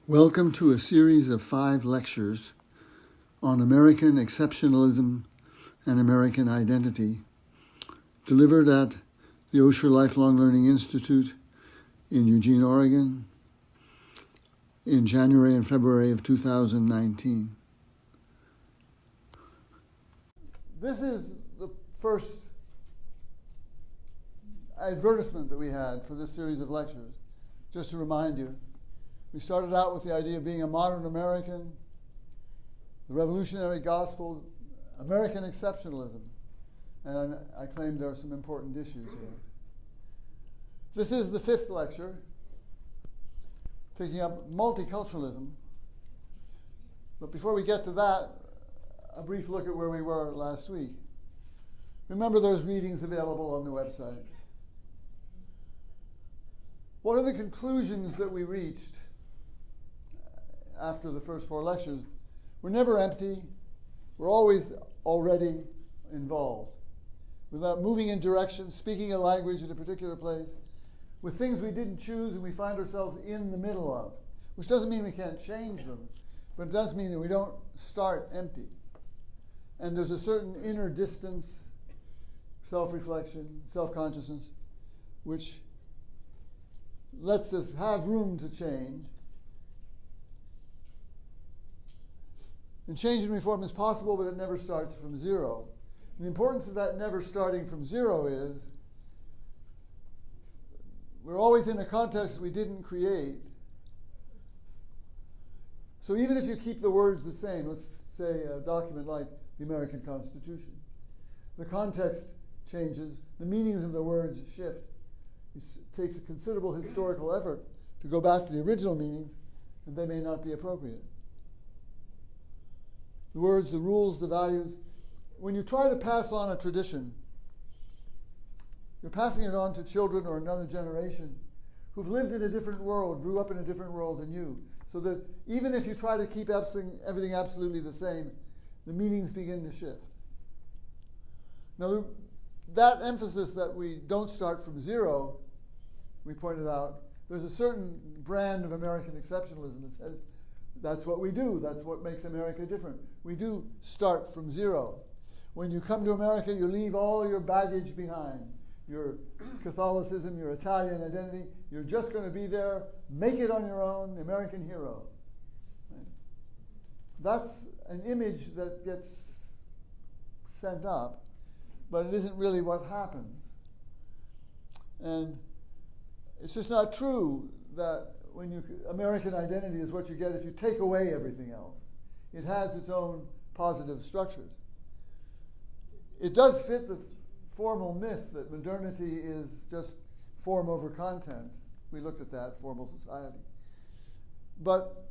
Welcome to a series of 5 lectures on American exceptionalism and American identity, delivered at the Osher Lifelong Learning Institute in Eugene, Oregon, in January and February of 2019. This is the first advertisement that we had for this series of lectures. Just to remind you, we started out with the idea of being a modern American, the revolutionary gospel, American exceptionalism. And I claim there are some important issues here. This is the 5th lecture, taking up multi-culturalism. But before we get to that, a brief look at where we were last week. Remember those readings available on the website. One of the conclusions that we reached after the first 4 lectures, we're never empty, we're always already involved. Without moving in direction, speaking a language in a particular place, with things we didn't choose and we find ourselves in the middle of, which doesn't mean we can't change them, but it does mean that we don't start empty. And there's a certain inner distance, self-reflection, self-consciousness, which lets us have room to change. And change and reform is possible, but it never starts from zero. And the importance of that never starting from zero is we're always in a context we didn't create. So even if you keep the words the same, let's say a document like the American Constitution, the context changes, the meanings of the words shift. It takes a considerable historical effort to go back to the original meanings, and they may not be appropriate. The words, the rules, the values. When you try to pass on a tradition, you're passing it on to children or another generation who've lived in a different world, grew up in a different world than you. So that even if you try to keep everything absolutely the same, the meanings begin to shift. Now, that emphasis that we don't start from zero, we pointed out, there's a certain brand of American exceptionalism that says, that's what we do. That's what makes America different. We do start from zero. When you come to America, you leave all your baggage behind. Your Catholicism, your Italian identity. You're just going to be there, make it on your own, American hero. Right? That's an image that gets sent up, but it isn't really what happens. And it's just not true that American identity is what you get if you take away everything else. It has its own positive structures. It does fit the formal myth that modernity is just form over content. We looked at that, formal society. But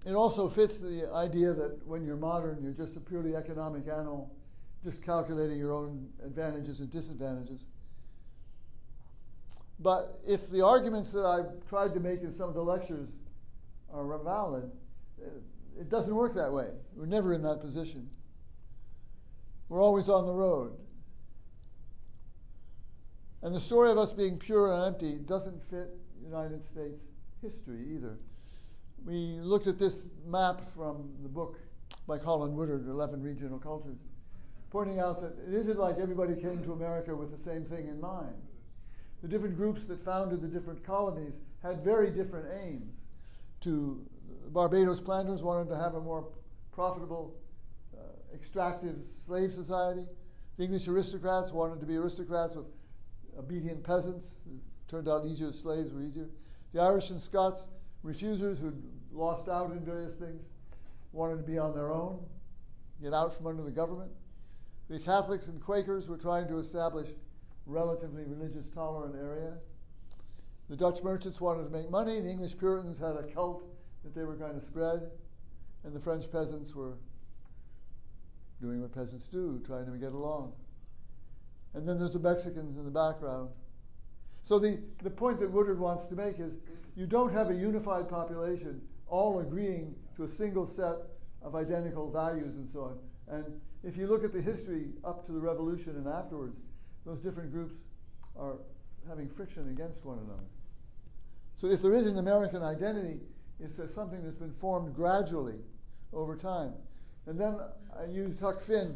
it also fits the idea that when you're modern, you're just a purely economic animal, just calculating your own advantages and disadvantages. But if the arguments that I've tried to make in some of the lectures are valid, it doesn't work that way. We're never in that position. We're always on the road. And the story of us being pure and empty doesn't fit United States history either. We looked at this map from the book by Colin Woodard, 11 Regional Cultures, pointing out that it isn't like everybody came to America with the same thing in mind. The different groups that founded the different colonies had very different aims. The Barbados planters wanted to have a more profitable, extractive slave society. The English aristocrats wanted to be aristocrats with obedient peasants. It turned out easier, slaves were easier. The Irish and Scots, refusers who'd lost out in various things, wanted to be on their own, get out from under the government. The Catholics and Quakers were trying to establish relatively religious tolerant area. The Dutch merchants wanted to make money. The English Puritans had a cult that they were going to spread. And the French peasants were doing what peasants do, trying to get along. And then there's the Mexicans in the background. So the point that Woodard wants to make is you don't have a unified population all agreeing to a single set of identical values and so on. And if you look at the history up to the revolution and afterwards, those different groups are having friction against one another. So if there is an American identity, It's something that's been formed gradually over time. And then I used Huck Finn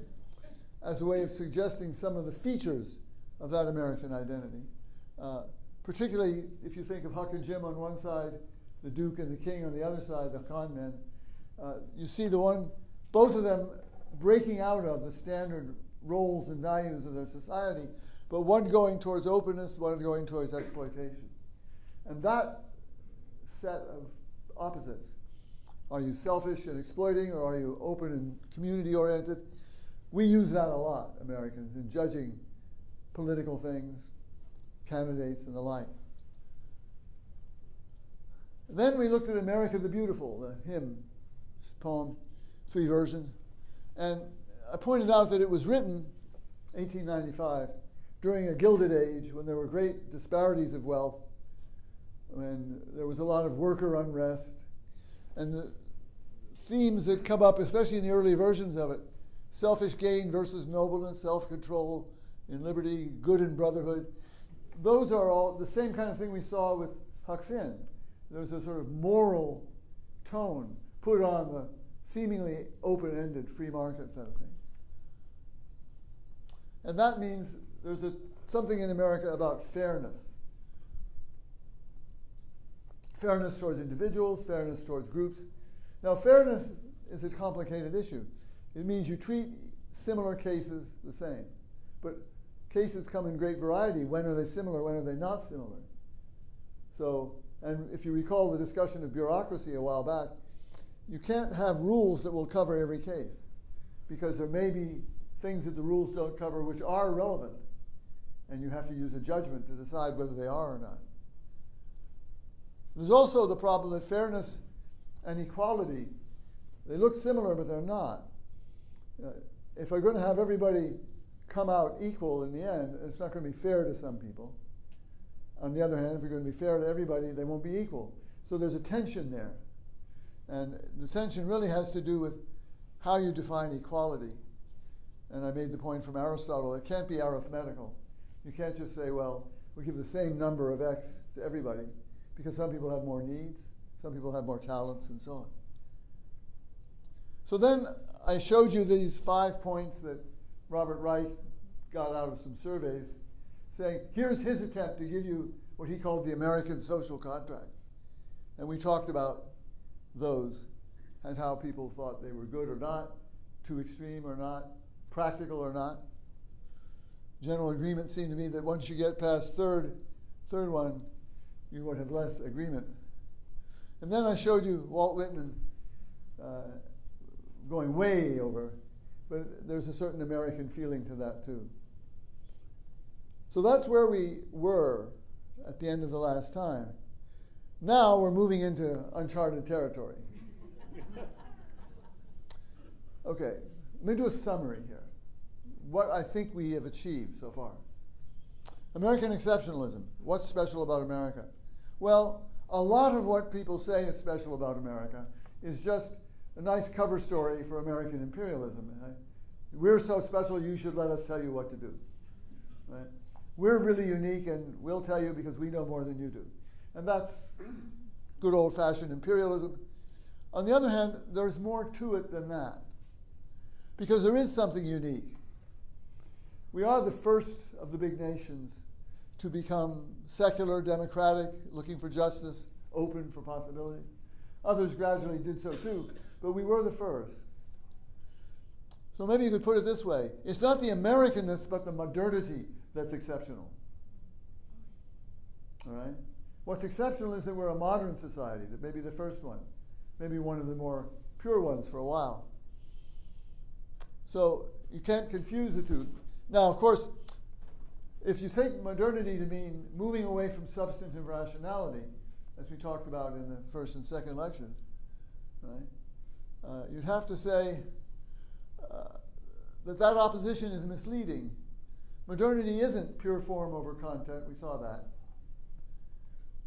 as a way of suggesting some of the features of that American identity. Particularly if you think of Huck and Jim on one side, the Duke and the King on the other side, the con men. You see both of them breaking out of the standard roles and values of their society, but one going towards openness, one going towards exploitation. And that set of opposites, are you selfish and exploiting, or are you open and community-oriented? We use that a lot, Americans, in judging political things, candidates, and the like. Then we looked at America the Beautiful, the hymn, poem, 3 versions. And I pointed out that it was written, 1895, during a Gilded Age when there were great disparities of wealth, when there was a lot of worker unrest. And the themes that come up, especially in the early versions of it, selfish gain versus nobleness, self-control in liberty, good in brotherhood, those are all the same kind of thing we saw with Huck Finn. There's a sort of moral tone put on the seemingly open-ended free market kind of thing. And that means there's something in America about fairness. Fairness towards individuals, fairness towards groups. Now, fairness is a complicated issue. It means you treat similar cases the same. But cases come in great variety. When are they similar? When are they not similar? So, and if you recall the discussion of bureaucracy a while back, you can't have rules that will cover every case, because there may be things that the rules don't cover which are relevant, and you have to use a judgment to decide whether they are or not. There's also the problem that fairness and equality, they look similar, but they're not. If we're going to have everybody come out equal in the end, it's not going to be fair to some people. On the other hand, if we're going to be fair to everybody, they won't be equal. So there's a tension there. And the tension really has to do with how you define equality. And I made the point from Aristotle, it can't be arithmetical. You can't just say, well, we give the same number of X to everybody, because some people have more needs, some people have more talents, and so on. So then I showed you these 5 points that Robert Reich got out of some surveys, saying, here's his attempt to give you what he called the American social contract. And we talked about those and how people thought they were good or not, too extreme or not, practical or not. General agreement seemed to be that once you get past third one, you would have less agreement. And then I showed you Walt Whitman going way over, but there's a certain American feeling to that too. So that's where we were at the end of the last time. Now we're moving into uncharted territory. Okay, let me do a summary here. What I think we have achieved so far. American exceptionalism. What's special about America? Well, a lot of what people say is special about America is just a nice cover story for American imperialism. Right? We're so special, you should let us tell you what to do. Right? We're really unique, and we'll tell you because we know more than you do. And that's good old-fashioned imperialism. On the other hand, there's more to it than that, because there is something unique. We are the first of the big nations to become secular, democratic, looking for justice, open for possibility. Others gradually did so too, but we were the first. So maybe you could put it this way. It's not the Americanness, but the modernity that's exceptional. All right? What's exceptional is that we're a modern society, that may be the first one, maybe one of the more pure ones for a while. So you can't confuse the two. Now, of course, if you take modernity to mean moving away from substantive rationality, as we talked about in the first and second lectures, right? You'd have to say that opposition is misleading. Modernity isn't pure form over content. We saw that.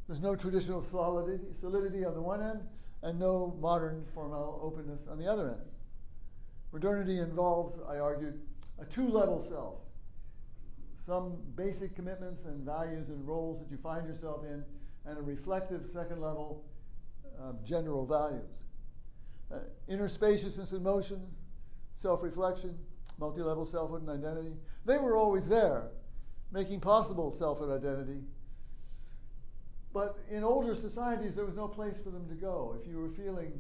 There's no traditional solidity on the one end, and no modern formal openness on the other end. Modernity involves, I argued, a two-level self. Some basic commitments and values and roles that you find yourself in, and a reflective second-level of general values. Inner spaciousness and motions, self-reflection, multi-level selfhood and identity, they were always there, making possible selfhood identity. But in older societies, there was no place for them to go. If you were feeling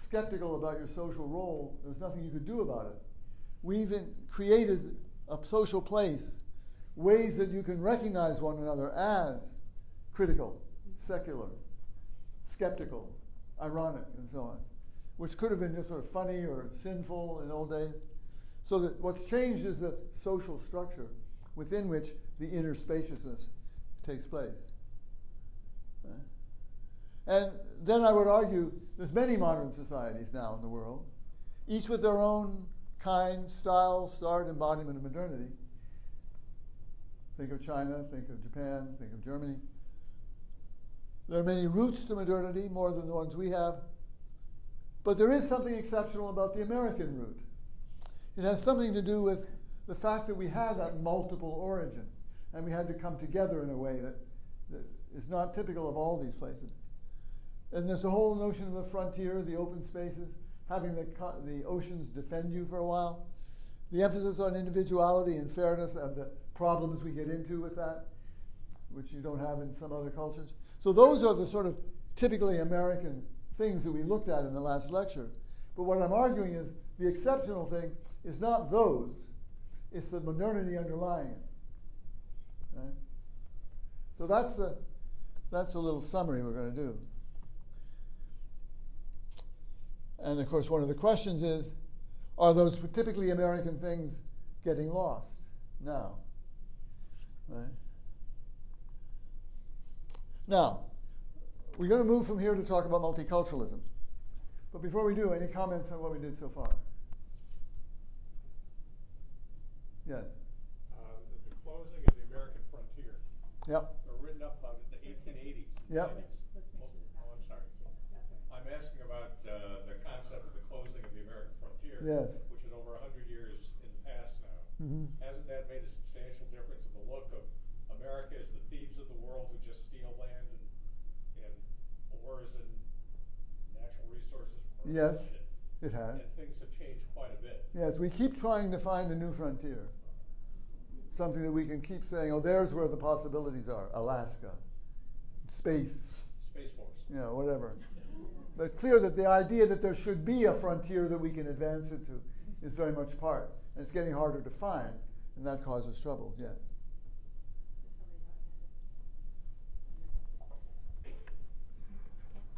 skeptical about your social role, there was nothing you could do about it. We even created a social place, ways that you can recognize one another as critical, secular, skeptical, ironic, and so on, which could have been just sort of funny or sinful in old days. So that what's changed is the social structure within which the inner spaciousness takes place. And then I would argue there's many modern societies now in the world, each with their own kind, style, start, embodiment of modernity. Think of China, think of Japan, think of Germany. There are many roots to modernity, more than the ones we have. But there is something exceptional about the American root. It has something to do with the fact that we had that multiple origin, and we had to come together in a way that is not typical of all these places. And there's the whole notion of the frontier, the open spaces, having the oceans defend you for a while. The emphasis on individuality and fairness and the problems we get into with that, which you don't have in some other cultures. So those are the sort of typically American things that we looked at in the last lecture. But what I'm arguing is the exceptional thing is not those, it's the modernity underlying it. Right? So that's a little summary we're going to do. And of course, one of the questions is, are those typically American things getting lost now? Right? Now, we're going to move from here to talk about multiculturalism. But before we do, any comments on what we did so far? Yeah. The closing of the American frontier. Yep. Written up about in the 1880s. Yep. I'm sorry. I'm asking about the concept of the closing of the American frontier, yes, which is over 100 years in the past now. Mm-hmm. Hasn't that made a substantial difference in the look of America as the thieves of the world who just steal land and ores and natural resources from our Yes, planet? it has. And things have changed quite a bit. Yes, we keep trying to find a new frontier. Something that we can keep saying, oh, there's where the possibilities are. Alaska, space. Space Force. You know, whatever. But it's clear that the idea that there should be a frontier that we can advance into is very much part. And it's getting harder to find, and that causes troubles, yeah.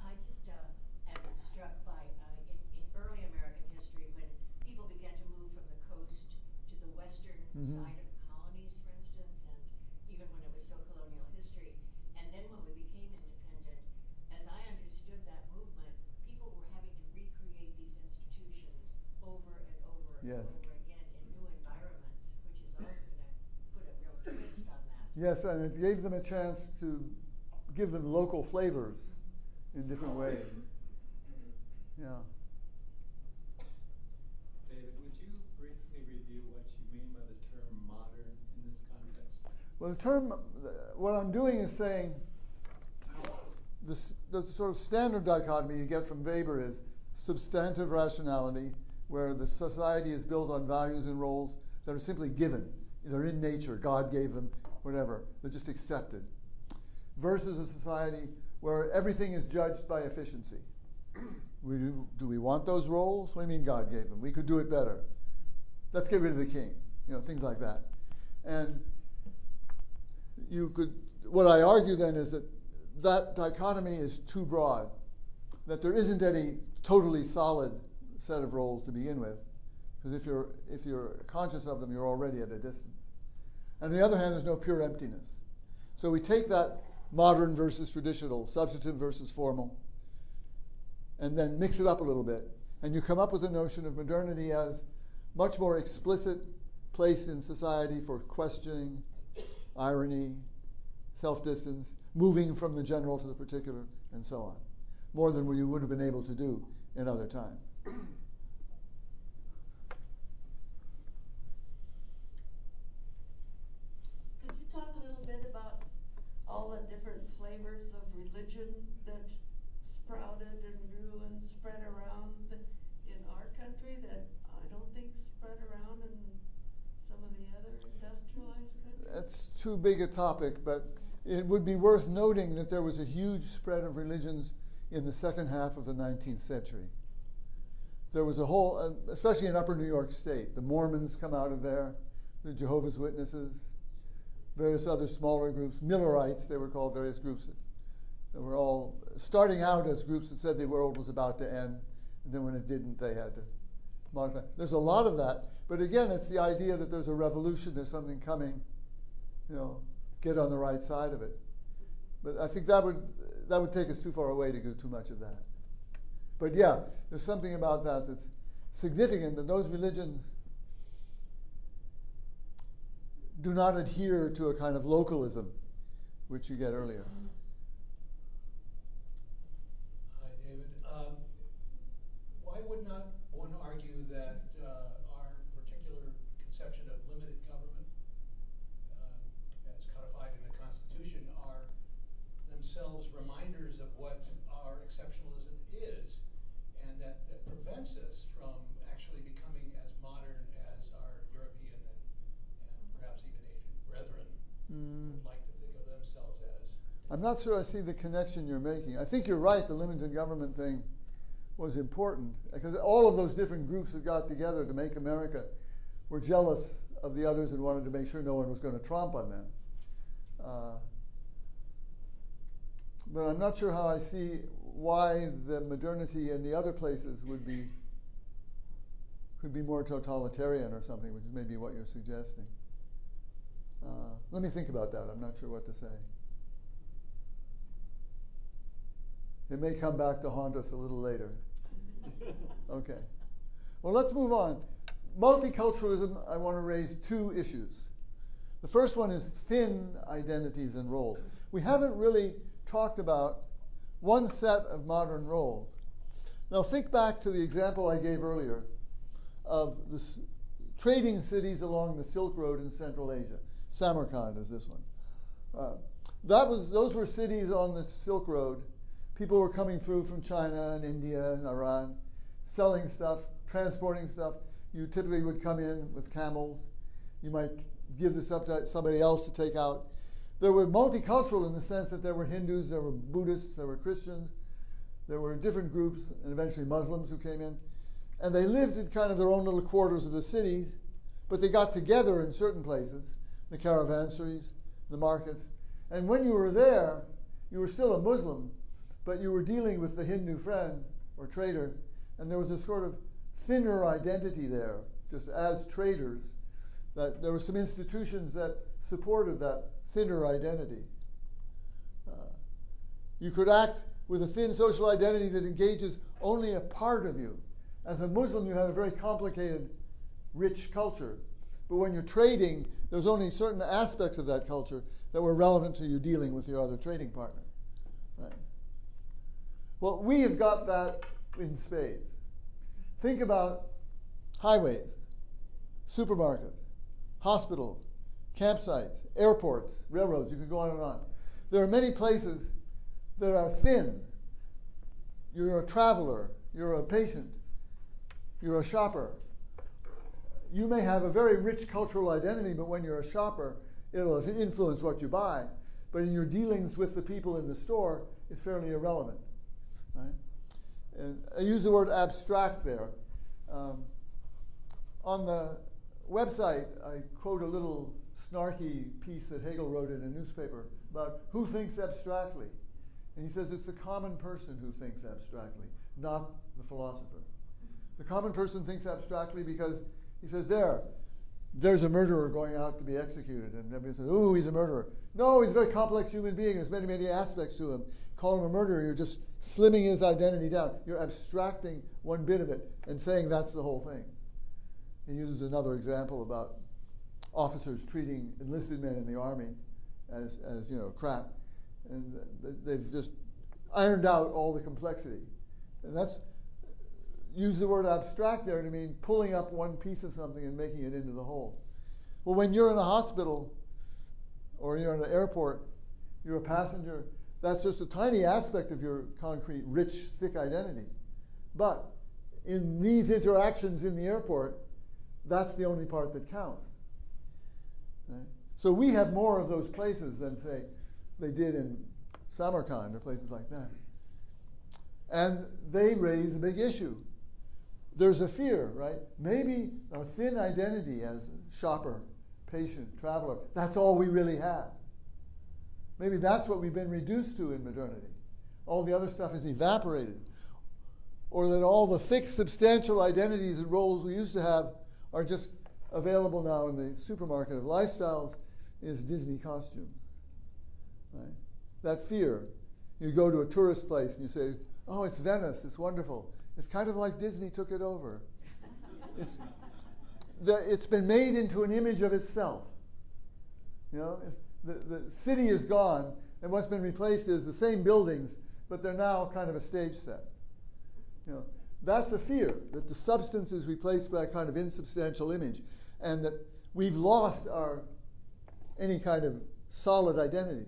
I just am struck by, in early American history, when people began to move from the coast to the western Mm-hmm. side of the colonies, for instance, and even when it was still colonial history, and then when we became independent, as I understood that movement, people were having to recreate these institutions over and over Yes. and over again in new environments, which is also going to put a real twist on that. Yes, and it gave them a chance to give them local flavors in different ways. Yeah. David, would you briefly review what you mean by the term modern in this context? Well, the term, what I'm doing is saying the sort of standard dichotomy you get from Weber is substantive rationality, where the society is built on values and roles that are simply given. They're in nature, God gave them, whatever. They're just accepted. Versus a society where everything is judged by efficiency. Do we want those roles? What do you mean God gave them? We could do it better. Let's get rid of the king. You know, things like that. And you could, what I argue then is that that dichotomy is too broad, that there isn't any totally solid set of roles to begin with, because if you're conscious of them, you're already at a distance. On the other hand, there's no pure emptiness. So we take that modern versus traditional, substantive versus formal, and then mix it up a little bit, and you come up with the notion of modernity as much more explicit place in society for questioning, irony, self-distance, moving from the general to the particular, and so on, more than you would have been able to do in other times. Could you talk a little bit about all the different flavors of religion that too big a topic, but it would be worth noting that there was a huge spread of religions in the second half of the 19th century. There was a whole, especially in upper New York State, the Mormons come out of there, the Jehovah's Witnesses, various other smaller groups, Millerites, they were called, various groups that were all starting out as groups that said the world was about to end, and then when it didn't, they had to modify. There's a lot of that, but again, it's the idea that there's a revolution, there's something coming, get on the right side of it. But I think that would take us too far away to do too much of that. But yeah, there's something about that that's significant, that those religions do not adhere to a kind of localism, which you get earlier. Hi, David. Why would not one argue that our particular conception of limited government, as codified in the Constitution, are themselves reminders of what our exceptionalism is, and that prevents us from actually becoming as modern as our European and perhaps even Asian brethren would like to think of themselves as? I'm not sure I see the connection you're making. I think you're right, the limited government thing was important, because all of those different groups that got together to make America were jealous of the others and wanted to make sure no one was going to tromp on them. But I'm not sure how I see why the modernity in the other places could be more totalitarian or something, which is maybe what you're suggesting. Let me think about that. I'm not sure what to say. It may come back to haunt us a little later. Okay. Well, let's move on. Multiculturalism, I want to raise two issues. The first one is thin identities and roles. We haven't really talked about one set of modern roles. Now think back to the example I gave earlier of the trading cities along the Silk Road in Central Asia. Samarkand is this one. Those were cities on the Silk Road. People were coming through from China and India and Iran, selling stuff, transporting stuff. You typically would come in with camels. You might give this up to somebody else to take out. They were multicultural in the sense that there were Hindus, there were Buddhists, there were Christians, there were different groups, and eventually Muslims who came in. And they lived in kind of their own little quarters of the city, but they got together in certain places, the caravansaries, the markets. And when you were there, you were still a Muslim, but you were dealing with the Hindu friend or trader, and there was a sort of thinner identity there, just as traders, that there were some institutions that supported that thinner identity. You could act with a thin social identity that engages only a part of you. As a Muslim, you had a very complicated, rich culture. But when you're trading, there's only certain aspects of that culture that were relevant to you dealing with your other trading partner. Right? Well, we have got that in spades. Think about highways, supermarkets, hospitals, campsites, airports, railroads, you could go on and on. There are many places that are thin. You're a traveler, you're a patient, you're a shopper. You may have a very rich cultural identity, but when you're a shopper, it'll influence what you buy. But in your dealings with the people in the store, it's fairly irrelevant. Right? And I use the word abstract there. On the website, I quote a little snarky piece that Hegel wrote in a newspaper about who thinks abstractly. And he says it's the common person who thinks abstractly, not the philosopher. The common person thinks abstractly because he says, there's a murderer going out to be executed. And everybody says, ooh, he's a murderer. No, he's a very complex human being. There's many, many aspects to him. Call him a murderer, you're just slimming his identity down. You're abstracting one bit of it and saying that's the whole thing. He uses another example about officers treating enlisted men in the army as crap. And they've just ironed out all the complexity. And that's, use the word abstract there to mean pulling up one piece of something and making it into the whole. Well, when you're in a hospital or you're in an airport, you're a passenger, that's just a tiny aspect of your concrete, rich, thick identity. But in these interactions in the airport, that's the only part that counts. Right? So we have more of those places than, say, they did in Samarkand or places like that. And they raise a big issue. There's a fear, right? Maybe a thin identity as shopper, patient, traveler, that's all we really have. Maybe that's what we've been reduced to in modernity. All the other stuff is evaporated. Or that all the thick, substantial identities and roles we used to have are just available now in the supermarket of lifestyles is Disney costume. Right? That fear. You go to a tourist place and you say, oh, it's Venice, it's wonderful. It's kind of like Disney took it over. It's been made into an image of itself. You know, the city is gone, and what's been replaced is the same buildings, but they're now kind of a stage set. You know, that's a fear, that the substance is replaced by a kind of insubstantial image, and that we've lost any kind of solid identity.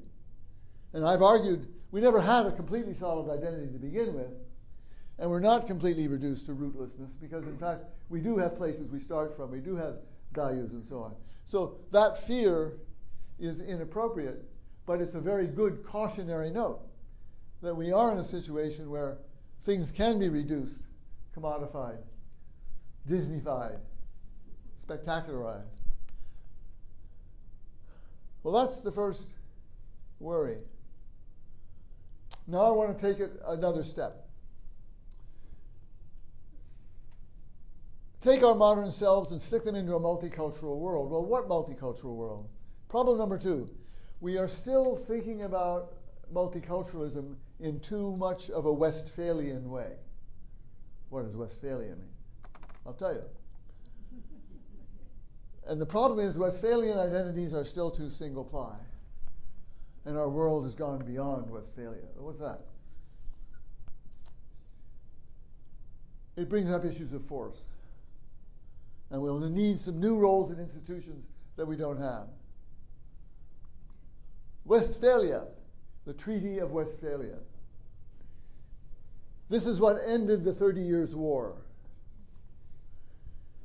And I've argued we never had a completely solid identity to begin with, and we're not completely reduced to rootlessness because, in fact, we do have places we start from, we do have values and so on. So that fear is inappropriate, but it's a very good cautionary note that we are in a situation where things can be reduced, commodified, Disneyfied, spectacularized. Well, that's the first worry. Now I want to take it another step. Take our modern selves and stick them into a multicultural world. Well, what multicultural world? Problem number 2. We are still thinking about multiculturalism in too much of a Westphalian way. What does Westphalia mean? I'll tell you. And the problem is Westphalian identities are still too single ply. And our world has gone beyond Westphalia. What's that? It brings up issues of force. And we'll need some new roles and institutions that we don't have. Westphalia, the Treaty of Westphalia. This is what ended the 30 Years' War.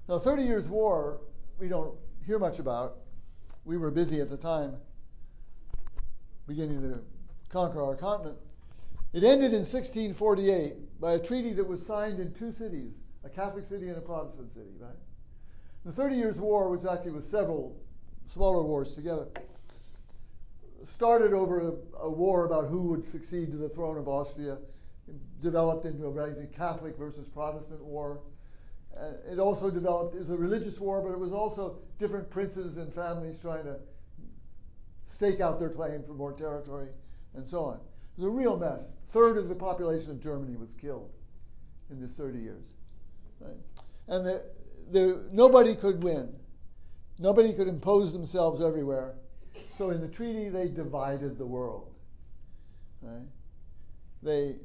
Now, 30 Years' War, we don't hear much about. We were busy at the time beginning to conquer our continent. It ended in 1648 by a treaty that was signed in 2 cities, a Catholic city and a Protestant city, right? The 30 Years' War, which actually was several smaller wars together, started over a war about who would succeed to the throne of Austria. It developed into a rising Catholic versus Protestant war. It also developed as a religious war, but it was also different princes and families trying to stake out their claim for more territory and so on. It was a real mess. 1/3 of the population of Germany was killed in this 30 years. Right? And nobody could win. Nobody could impose themselves everywhere. So in the treaty, they divided the world. Right? They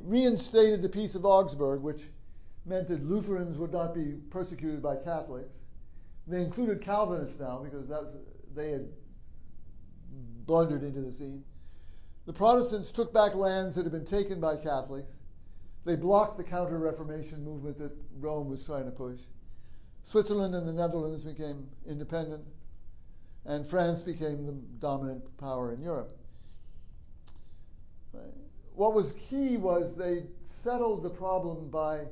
reinstated the Peace of Augsburg, which meant that Lutherans would not be persecuted by Catholics. They included Calvinists now because they had blundered into the scene. The Protestants took back lands that had been taken by Catholics. They blocked the Counter-Reformation movement that Rome was trying to push. Switzerland and the Netherlands became independent, and France became the dominant power in Europe. Right. What was key was they settled the problem by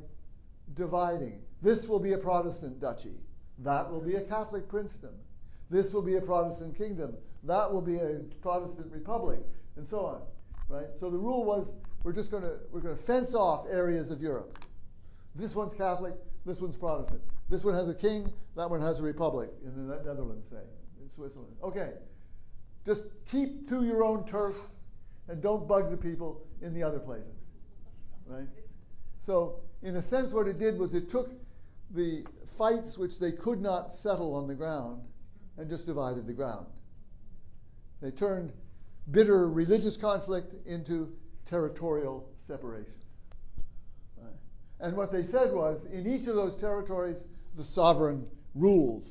dividing. This will be a Protestant duchy. That will be a Catholic princedom. This will be a Protestant kingdom. That will be a Protestant republic, and so on. Right? So the rule was we're going to fence off areas of Europe. This one's Catholic. This one's Protestant. This one has a king. That one has a republic in the Netherlands, say, in Switzerland. Okay, just keep to your own turf, and don't bug the people in the other places. Right? So, in a sense, what it did was it took the fights which they could not settle on the ground and just divided the ground. They turned bitter religious conflict into territorial separation. Right? And what they said was, in each of those territories, the sovereign rules.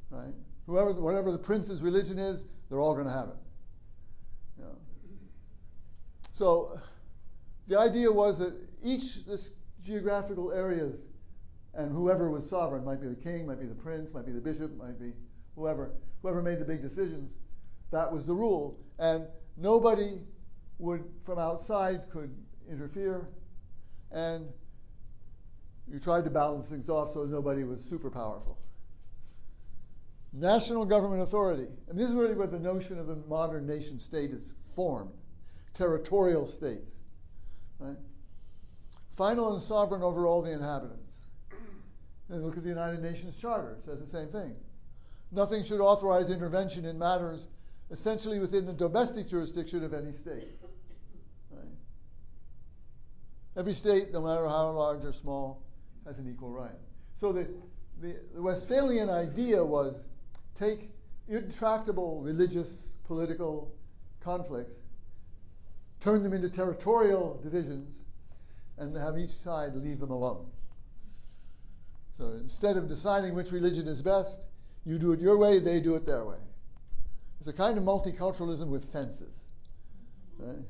Right? Whatever the prince's religion is, they're all going to have it. You know. So the idea was that each this geographical areas And whoever was sovereign, might be the king, might be the prince, might be the bishop, might be whoever made the big decisions, that was the rule. And nobody from outside could interfere, and you tried to balance things off so nobody was super powerful. National government authority. And this is really where the notion of the modern nation state is formed. Territorial states. Right? Final and sovereign over all the inhabitants. And look at the United Nations Charter. It says the same thing. Nothing should authorize intervention in matters essentially within the domestic jurisdiction of any state. Right? Every state, no matter how large or small, has an equal right. So the Westphalian idea was take intractable religious, political conflicts, turn them into territorial divisions, and have each side leave them alone. So instead of deciding which religion is best, you do it your way, they do it their way. It's a kind of multiculturalism with fences. Right?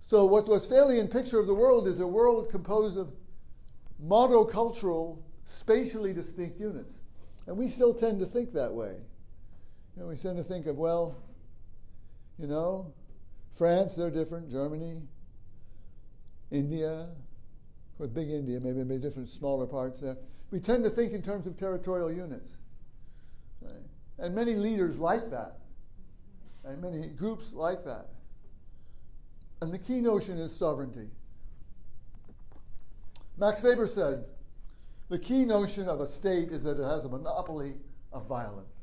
So what the Westphalian picture of the world is a world composed of monocultural, spatially distinct units. And we still tend to think that way. We tend to think of, well, France, they're different, Germany, India, with big India, maybe different smaller parts there. We tend to think in terms of territorial units. Right? And many leaders like that. And many groups like that. And the key notion is sovereignty. Max Weber said, the key notion of a state is that it has a monopoly of violence.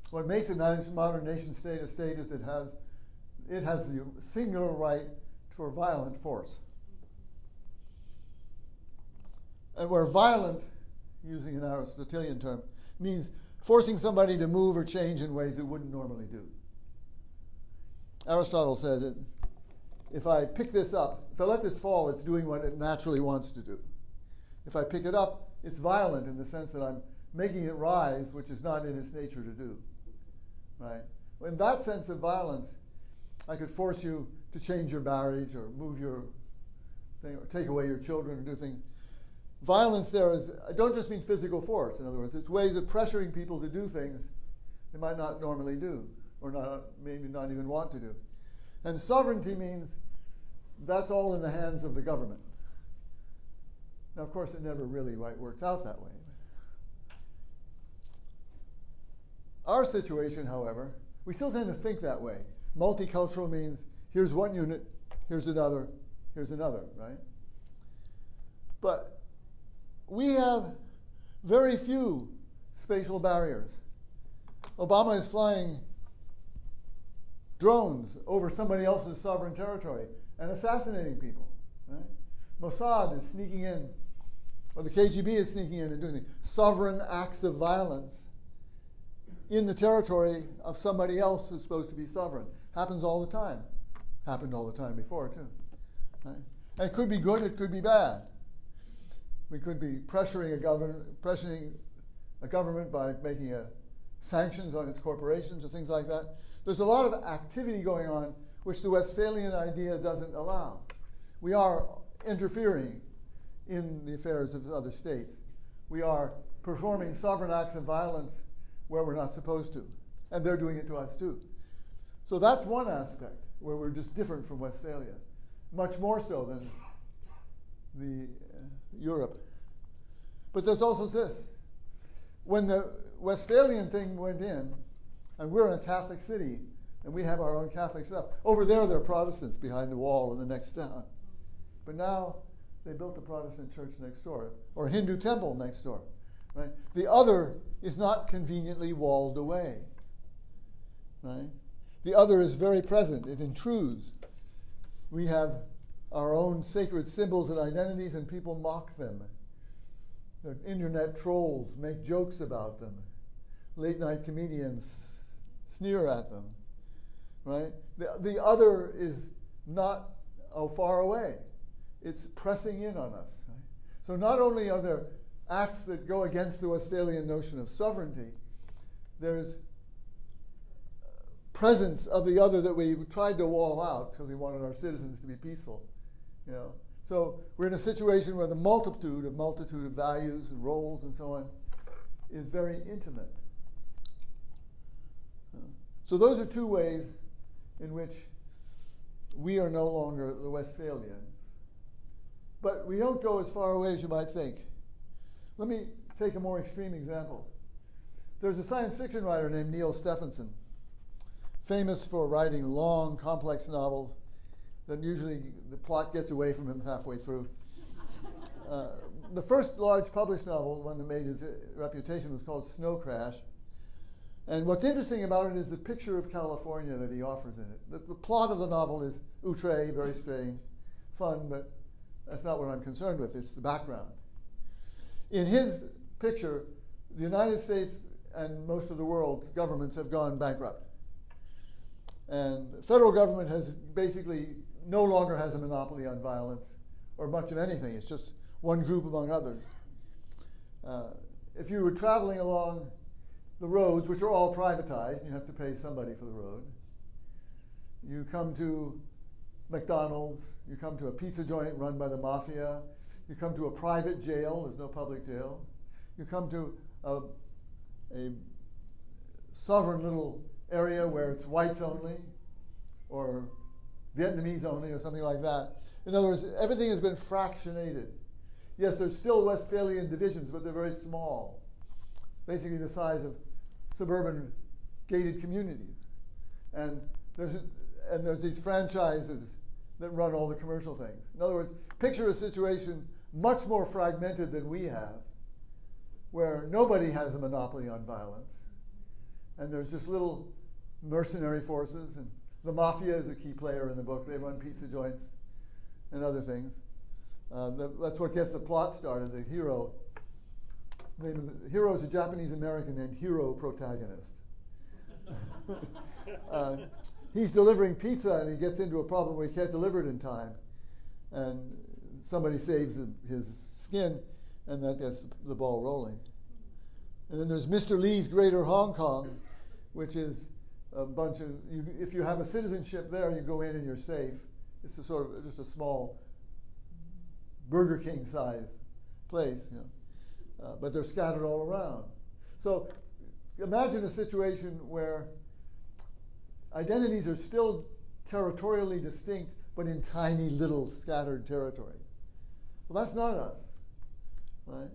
What makes a modern nation state a state is it has the singular right for violent force. And where violent, using an Aristotelian term, means forcing somebody to move or change in ways it wouldn't normally do. Aristotle says that if I pick this up, if I let this fall, it's doing what it naturally wants to do. If I pick it up, it's violent in the sense that I'm making it rise, which is not in its nature to do. Right? In that sense of violence, I could force you to change your marriage or move your thing or take away your children or do things. Violence there is, I don't just mean physical force, in other words, it's ways of pressuring people to do things they might not normally do or maybe not even want to do. And sovereignty means that's all in the hands of the government. Now, of course, it never really works out that way. Our situation, however, we still tend to think that way. Multicultural means here's one unit, here's another, right? But we have very few spatial barriers. Obama is flying drones over somebody else's sovereign territory and assassinating people. Right? Mossad is sneaking in, or the KGB is sneaking in and doing sovereign acts of violence in the territory of somebody else who's supposed to be sovereign. Happens all the time. Happened all the time before, too. Right? And it could be good, it could be bad. We could be pressuring a government by making sanctions on its corporations or things like that. There's a lot of activity going on which the Westphalian idea doesn't allow. We are interfering in the affairs of other states. We are performing sovereign acts of violence where we're not supposed to. And they're doing it to us too. So that's one aspect where we're just different from Westphalia, much more so than the Europe. But there's also this. When the Westphalian thing went in, and we're in a Catholic city, and we have our own Catholic stuff. Over there, there are Protestants behind the wall in the next town. But now they built a Protestant church next door, or a Hindu temple next door. Right? The other is not conveniently walled away. Right? The other is very present. It intrudes. We have our own sacred symbols and identities, and people mock them. The internet trolls make jokes about them. Late-night comedians sneer at them. Right? The other is not far away. It's pressing in on us. Right? So not only are there acts that go against the Westphalian notion of sovereignty, there's presence of the other that we tried to wall out because we wanted our citizens to be peaceful. So we're in a situation where the multitude of values and roles and so on is very intimate. So those are two ways in which we are no longer the Westphalians. But we don't go as far away as you might think. Let me take a more extreme example. There's a science fiction writer named Neil Stephenson, famous for writing long, complex novels that usually the plot gets away from him halfway through. The first large published novel, one that made his reputation, was called Snow Crash. And what's interesting about it is the picture of California that he offers in it. The plot of the novel is outre, very strange, fun, but that's not what I'm concerned with. It's the background. In his picture, the United States and most of the world's governments have gone bankrupt. And the federal government has basically no longer has a monopoly on violence or much of anything. It's just one group among others. If you were traveling along the roads, which are all privatized, and you have to pay somebody for the road, you come to McDonald's, you come to a pizza joint run by the mafia, you come to a private jail, there's no public jail, you come to a sovereign little area where it's whites only, or Vietnamese only, or something like that. In other words, everything has been fractionated. Yes, there's still Westphalian divisions, but they're very small, basically the size of suburban gated communities. And there's these franchises that run all the commercial things. In other words, picture a situation much more fragmented than we have, where nobody has a monopoly on violence. And there's just little mercenary forces, and the mafia is a key player in the book. They run pizza joints and other things. That's what gets the plot started. The hero is a Japanese American named Hero Protagonist. He's delivering pizza and he gets into a problem where he can't deliver it in time. And somebody saves his skin, and that gets the ball rolling. And then there's Mr. Lee's Greater Hong Kong, which is a bunch of, if you have a citizenship there, you go in and you're safe. It's a sort of just a small Burger King size place, you know. But they're scattered all around. So imagine a situation where identities are still territorially distinct, but in tiny little scattered territories. Well, that's not us, right?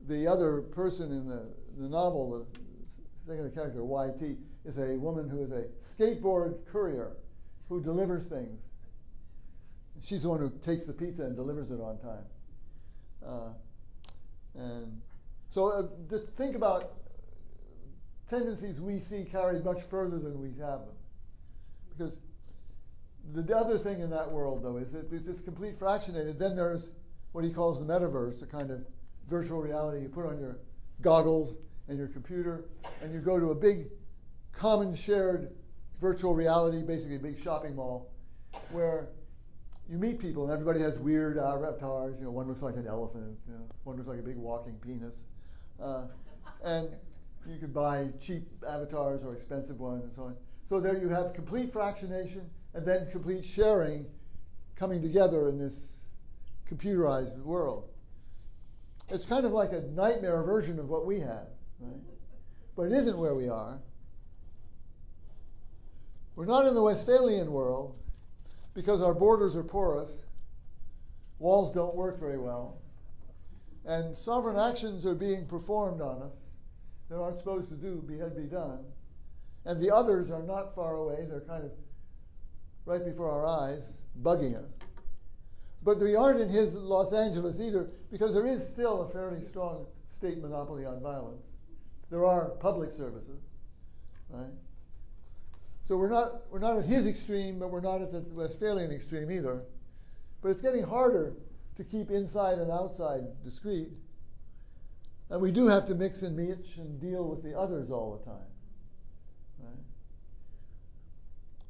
The other person in the novel, the second character, YT, is a woman who is a skateboard courier who delivers things. She's the one who takes the pizza and delivers it on time. And so just think about tendencies we see carried much further than we have them. Because the other thing in that world, though, is that it's complete fractionated. Then there's what he calls the metaverse, a kind of virtual reality. You put on your goggles and your computer, and you go to a big common shared virtual reality, basically a big shopping mall, where you meet people and everybody has weird avatars. You know, one looks like an elephant, you know, one looks like a big walking penis. And you could buy cheap avatars or expensive ones and so on. So there you have complete fractionation and then complete sharing coming together in this computerized world. It's kind of like a nightmare version of what we had, right? But it isn't where we are. We're not in the Westphalian world because our borders are porous, walls don't work very well, and sovereign actions are being performed on us that aren't supposed to be done. And the others are not far away, they're kind of right before our eyes, bugging us. But we aren't in his Los Angeles either, because there is still a fairly strong state monopoly on violence. There are public services, right? So we're not at his extreme, but we're not at the Westphalian extreme either. But it's getting harder to keep inside and outside discrete. And we do have to mix and match and deal with the others all the time, right?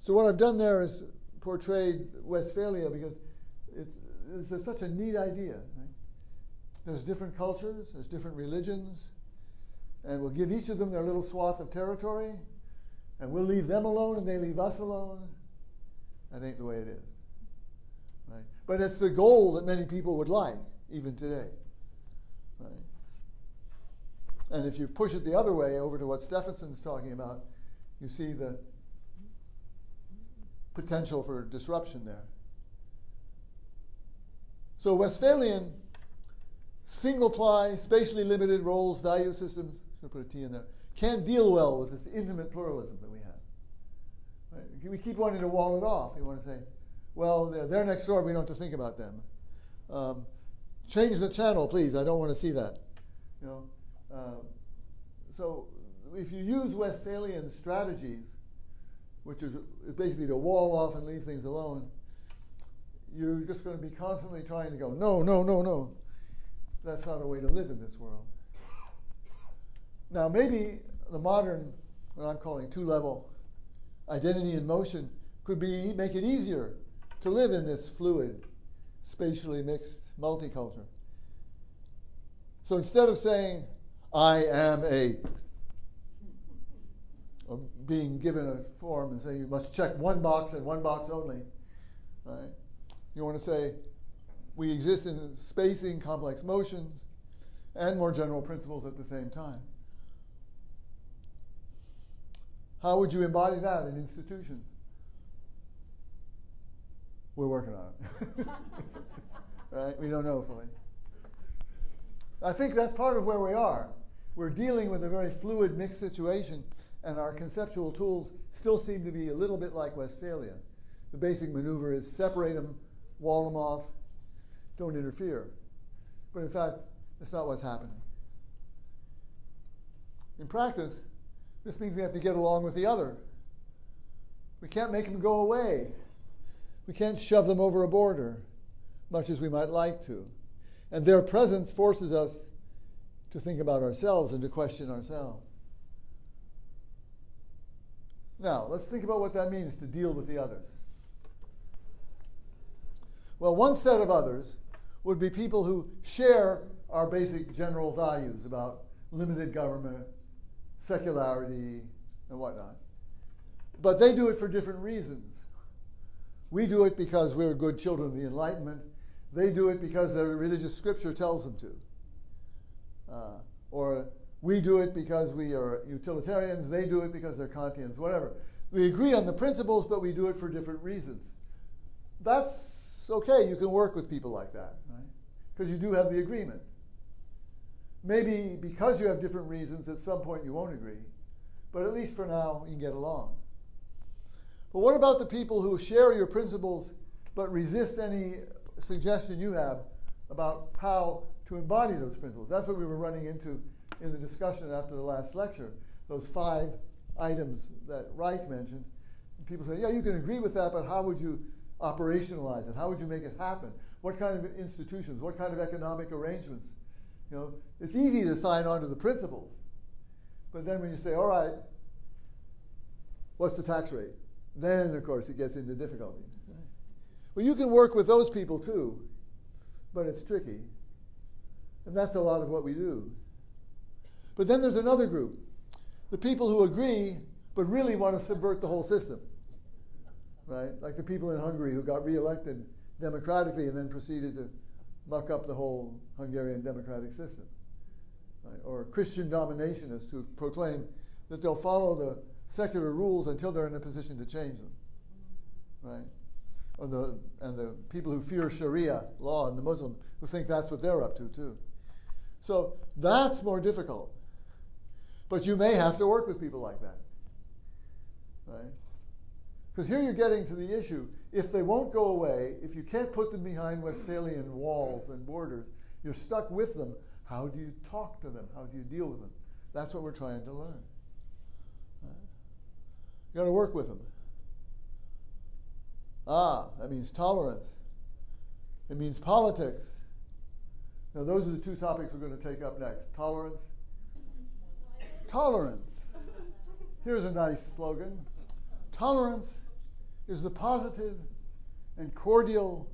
So what I've done there is portrayed Westphalia because it's such a neat idea, right? There's different cultures, there's different religions, and we'll give each of them their little swath of territory, and we'll leave them alone and they leave us alone. That ain't the way it is. Right? But it's the goal that many people would like, even today. Right? And if you push it the other way over to what Stephenson's talking about, you see the potential for disruption there. So Westphalian, single-ply, spatially limited roles, value systems, I'm going to put a T in there, can't deal well with this intimate pluralism that we have. Right? We keep wanting to wall it off. We want to say, well, they're next door, we don't have to think about them. Change the channel, please, I don't want to see that. You know, so if you use Westphalian strategies, which is basically to wall off and leave things alone, you're just going to be constantly trying to go, no, no, no, no. That's not a way to live in this world. Now, maybe the modern, what I'm calling two-level identity in motion, could make it easier to live in this fluid, spatially mixed multiculture. So instead of saying, I am or being given a form and saying you must check one box and one box only, right? You want to say, we exist in spacing, complex motions, and more general principles at the same time. How would you embody that in institutions? We're working on it. Right? We don't know fully. I think that's part of where we are. We're dealing with a very fluid, mixed situation, and our conceptual tools still seem to be a little bit like Westphalia. The basic maneuver is separate them, wall them off, don't interfere. But in fact, that's not what's happening. In practice, this means we have to get along with the other. We can't make them go away. We can't shove them over a border, much as we might like to. And their presence forces us to think about ourselves and to question ourselves. Now, let's think about what that means to deal with the others. Well, one set of others would be people who share our basic general values about limited government, secularity, and whatnot. But they do it for different reasons. We do it because we're good children of the Enlightenment. They do it because their religious scripture tells them to. Or we do it because we are utilitarians. They do it because they're Kantians, whatever. We agree on the principles, but we do it for different reasons. That's okay. You can work with people like that, right? Because you do have the agreement. Maybe because you have different reasons, at some point you won't agree. But at least for now, you can get along. But what about the people who share your principles but resist any suggestion you have about how to embody those principles? That's what we were running into in the discussion after the last lecture, those 5 items that Reich mentioned. And people say, yeah, you can agree with that, but how would you operationalize it? How would you make it happen? What kind of institutions? What kind of economic arrangements? You know, it's easy to sign on to the principles. But then when you say, all right, what's the tax rate? Then, of course, it gets into difficulty. Well, you can work with those people too, but it's tricky. And that's a lot of what we do. But then there's another group, the people who agree but really want to subvert the whole system, right? Like the people in Hungary who got reelected democratically and then proceeded to muck up the whole Hungarian democratic system, right? Or Christian dominationists who proclaim that they'll follow the secular rules until they're in a position to change them, right? And the people who fear Sharia law and the Muslims who think that's what they're up to too. So that's more difficult. But you may have to work with people like that, right? Because here you're getting to the issue. If they won't go away, if you can't put them behind Westphalian walls and borders, you're stuck with them. How do you talk to them? How do you deal with them? That's what we're trying to learn. Right? You got to work with them. That means tolerance. It means politics. Now, those are the 2 topics we're going to take up next. Tolerance. Tolerance. Here's a nice slogan. Tolerance is the positive and cordial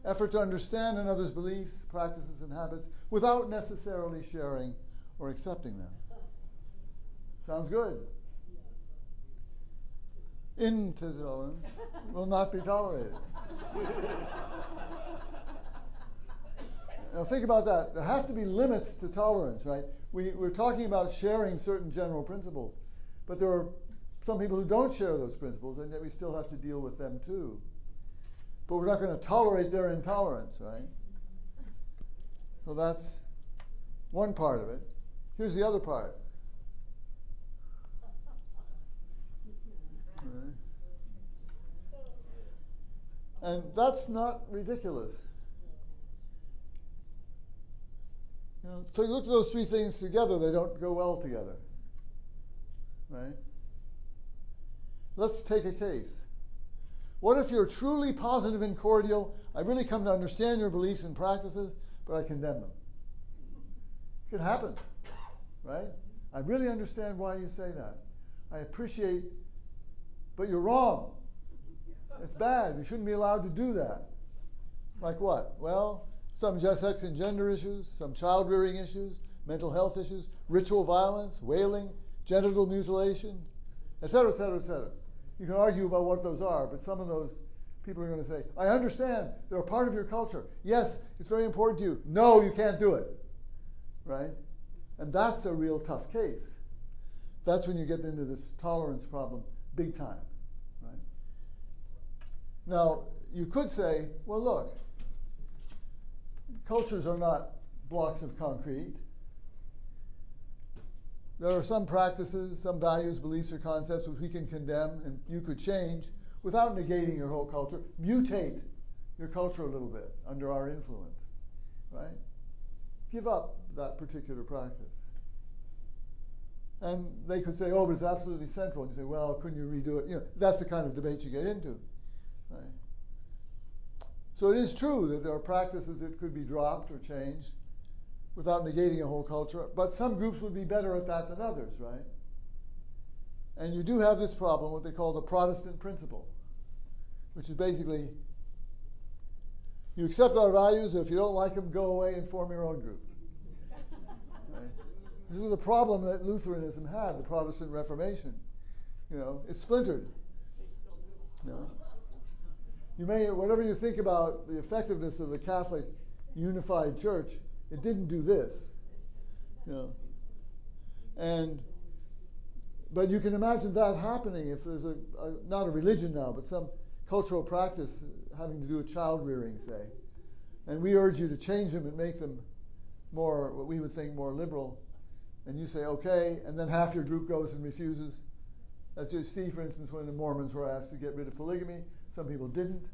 effort to understand another's beliefs, practices, and habits without necessarily sharing or accepting them. Sounds good. Intolerance will not be tolerated. Now think about that. There have to be limits to tolerance, right? We're talking about sharing certain general principles, but there are some people who don't share those principles, and yet we still have to deal with them too. But we're not going to tolerate their intolerance, right? So that's one part of it. Here's the other part. Right. And that's not ridiculous. You know, so you look at those three things together, they don't go well together. Right? Let's take a case. What if you're truly positive and cordial? I really come to understand your beliefs and practices, but I condemn them. It could happen, right? I really understand why you say that. I appreciate, but you're wrong. It's bad. You shouldn't be allowed to do that. Like what? Well, some sex and gender issues, some child rearing issues, mental health issues, ritual violence, wailing, genital mutilation, etc., etc., etc. You can argue about what those are, but some of those people are going to say, I understand, they're a part of your culture. Yes, it's very important to you. No, you can't do it. Right? And that's a real tough case. That's when you get into this tolerance problem big time. Right? Now, you could say, well, look, cultures are not blocks of concrete. There are some practices, some values, beliefs, or concepts which we can condemn and you could change without negating your whole culture. Mutate your culture a little bit under our influence, right? Give up that particular practice. And they could say, oh, but it's absolutely central. And you say, well, couldn't you redo it? You know, that's the kind of debate you get into, right? So it is true that there are practices that could be dropped or changed without negating a whole culture, but some groups would be better at that than others, right? And you do have this problem, what they call the Protestant principle, which is basically, you accept our values, or if you don't like them, go away and form your own group. Right? This was the problem that Lutheranism had, the Protestant Reformation. You know, it's splintered. You know? You may, whatever you think about the effectiveness of the Catholic unified church, it didn't do this, you know. But you can imagine that happening if there's not a religion now, but some cultural practice having to do with child rearing, say. And we urge you to change them and make them more, what we would think, more liberal. And you say, okay, and then half your group goes and refuses. As you see, for instance, when the Mormons were asked to get rid of polygamy, some people didn't.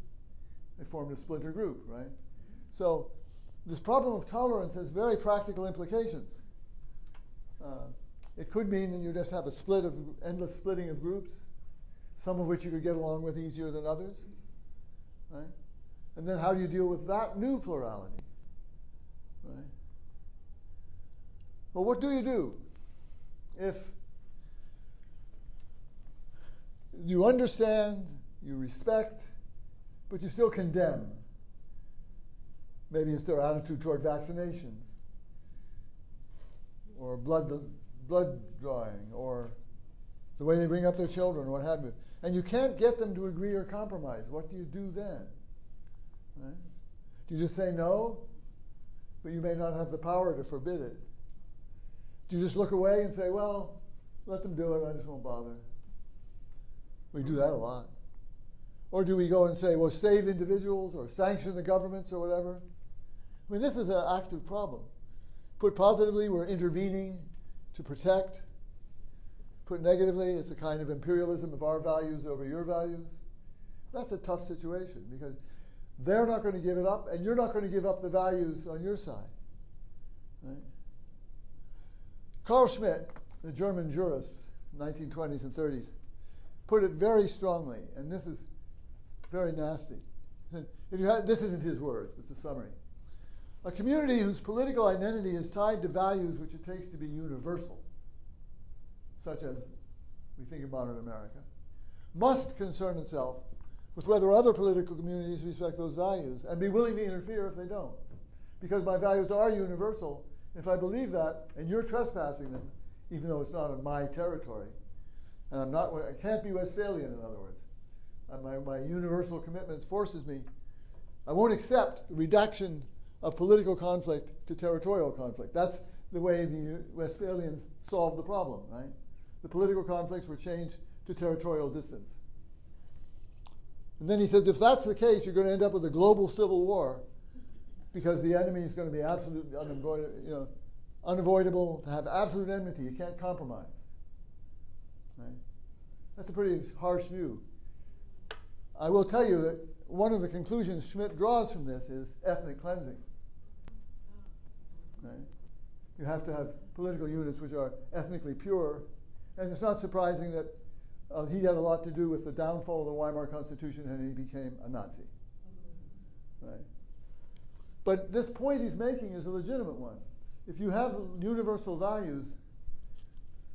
They formed a splinter group, right? So this problem of tolerance has very practical implications. It could mean that you just have a endless splitting of groups, some of which you could get along with easier than others, right? And then how do you deal with that new plurality, right? Well, what do you do if you understand, you respect, but you still condemn? Maybe it's their attitude toward vaccinations, or blood drawing, or the way they bring up their children, or what have you. And you can't get them to agree or compromise. What do you do then? Right? Do you just say no, but you may not have the power to forbid it? Do you just look away and say, well, let them do it, I just won't bother? We do that a lot. Or do we go and say, well, save individuals, or sanction the governments, or whatever? I mean, this is an active problem. Put positively, we're intervening to protect. Put negatively, it's a kind of imperialism of our values over your values. That's a tough situation because they're not going to give it up, and you're not going to give up the values on your side. Right? Carl Schmitt, the German jurist, 1920s and 30s, put it very strongly, and this is very nasty. This isn't his words, it's a summary. A community whose political identity is tied to values which it takes to be universal, such as we think of modern America, must concern itself with whether other political communities respect those values and be willing to interfere if they don't. Because my values are universal. If I believe that, and you're trespassing them, even though it's not in my territory, And I can't be Westphalian, in other words. My universal commitments forces me. I won't accept the reduction of political conflict to territorial conflict. That's the way the Westphalians solved the problem, right? The political conflicts were changed to territorial distance. And then he says, if that's the case, you're going to end up with a global civil war because the enemy is going to be absolutely unavoidable, to have absolute enmity. You can't compromise. Right? That's a pretty harsh view. I will tell you that one of the conclusions Schmidt draws from this is ethnic cleansing. Right? You have to have political units which are ethnically pure. And it's not surprising that he had a lot to do with the downfall of the Weimar Constitution and he became a Nazi. Right? But this point he's making is a legitimate one. If you have universal values,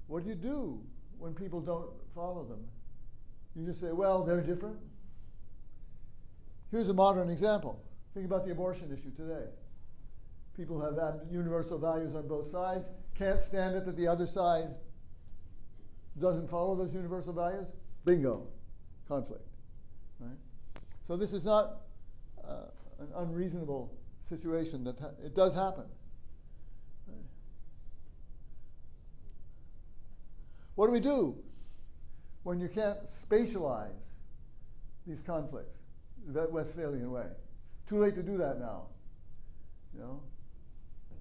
what do you do when people don't follow them? You just say, well, they're different. Here's a modern example. Think about the abortion issue today. People have universal values on both sides, can't stand it that the other side doesn't follow those universal values. Bingo, conflict. Right? So this is not an unreasonable situation. It does happen. Right? What do we do when you can't spatialize these conflicts that Westphalian way? Too late to do that now. You know,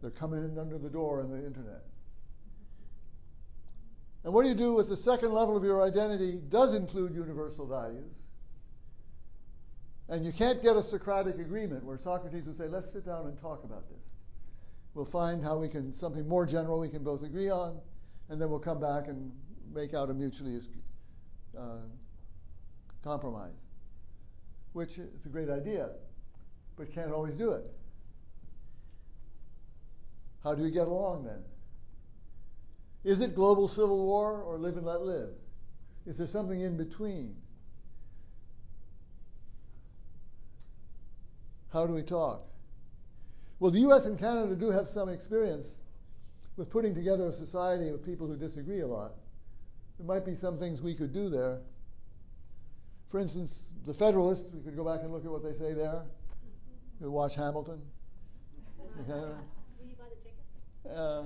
they're coming in under the door on the internet. And what do you do if the second level of your identity does include universal values? And you can't get a Socratic agreement where Socrates would say, let's sit down and talk about this. We'll find how we can, something more general we can both agree on, and then we'll come back and make out a mutually compromise, which is a great idea, but can't always do it. How do we get along then? Is it global civil war or live and let live? Is there something in between? How do we talk? Well, the US and Canada do have some experience with putting together a society of people who disagree a lot. There might be some things we could do there. For instance, the Federalists, we could go back and look at what they say there. We could watch Hamilton in Canada. Will you buy the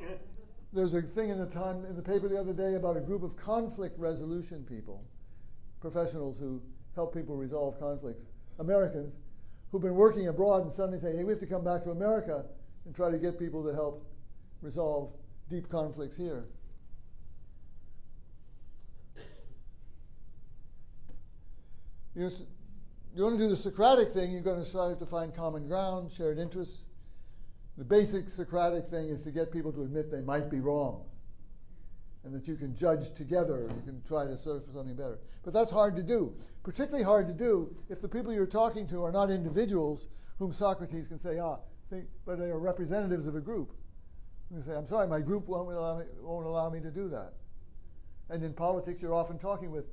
tickets? There's a thing in the paper the other day about a group of conflict resolution people, professionals who help people resolve conflicts, Americans, who've been working abroad and suddenly say, hey, we have to come back to America and try to get people to help resolve deep conflicts here. You want to do the Socratic thing, you're going to strive to find common ground, shared interests. The basic Socratic thing is to get people to admit they might be wrong and that you can judge together, you can try to search for something better. But that's hard to do, particularly hard to do if the people you're talking to are not individuals whom Socrates can say, but they are representatives of a group. You say, I'm sorry, my group won't allow me to do that. And in politics, you're often talking with